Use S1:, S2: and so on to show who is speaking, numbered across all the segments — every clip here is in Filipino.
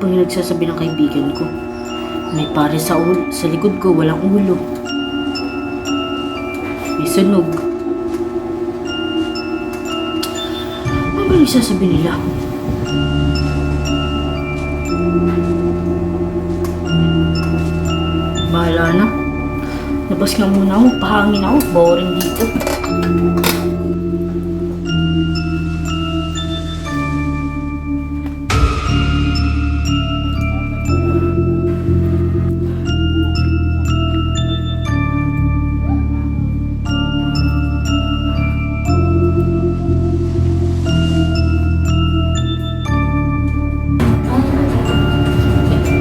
S1: pang yung nagsasabi ng kaibigan ko. May pare sa likod ko, walang ulo. May sunog. Ano ba yung sasabi nila? Bahala na. Labas nga muna ako, pahangin ako, boring dito.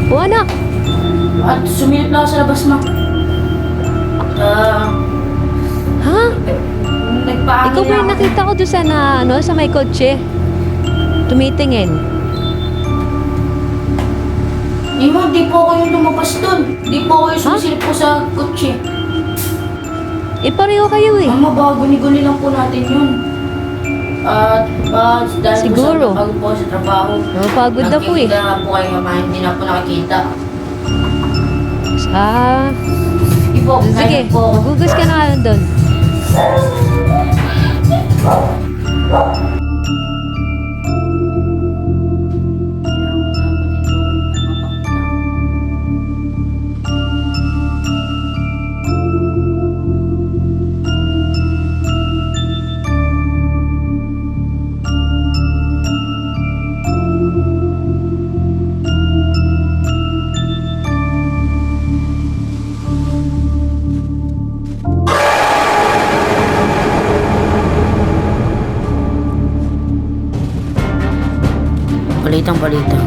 S2: O anak,
S1: At sumilip na ako sa labas, ma.
S2: ha?
S1: Nagpahangin
S2: Ikaw ba yung
S1: ako.
S2: nakita ko doon sa may kotse? Tumitingin.
S1: Di po ako yung lumabas doon. Di po ako yung sumisilip po sa kotse.
S2: Eh, pareho kayo eh.
S1: Mama, baka guni-guni lang po natin yun. Dahil
S2: Siguro.
S1: po sa pagod po sa trabaho.
S2: Napapagod na po eh.
S1: Nakikita na po kayo, mama, hindi na po nakikita. Sige po,
S2: Sige,
S1: kaya po ako.
S2: magugas ka na nga lang doon.
S1: Balitang balita.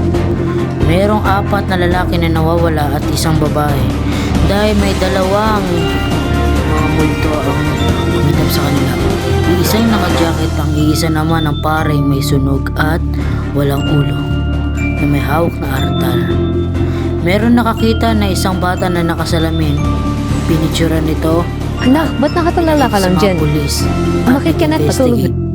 S1: Mayroong 4 na lalaki na nawawala at isang babae dahil may dalawang mga multo ang umitap sa kanila. Iisa yung naka-jacket, ang iisa naman ang pareng may sunog at walang ulo na may hawak na artal. Meron nakakita na isang bata na nakasalamin. Pinitsura nito
S2: Anak, ba't nakatulala ka lang
S1: sa mga
S2: dyan?
S1: pulis.
S2: Umakit ka na at patulog.
S1: Investigate.